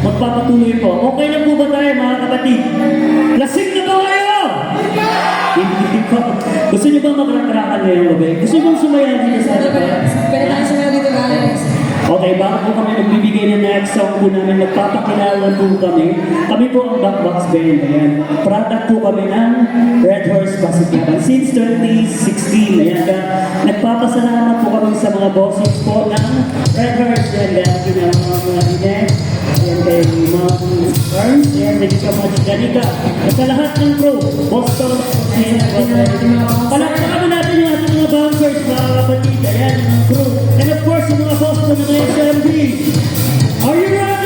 Magpapatuloy po. Okay na po ba tayo mga kapatid? Lasing na ba kayo? Hindi pa. Gusto niyo ba magrakrakan ngayong gabi? Gusto niyo bang sumayaw dito sa atin? Pwede tayo sumayaw dito guys. Okay, baka po kami nagbibigay ng next song po namin, nagpapakilala po kami. Kami po ang Backbox Band. Ayan. Product po kami ng Red Horse Basketball since 2016. Ayan. Nagpapasalamat po kami sa mga bosses po ng Red Horse. Ayan. Kaya mga inet. Ayan kay Ma'am Burns. Ayan. Thank you so much, Danica. At sa lahat ng crew, Boston. Ayan. Palakpakan mo natin yung ating mga bouncers, mga kapatid. Ayan, mga crew. And of course, yung mga boss po ng SMB. Are you ready?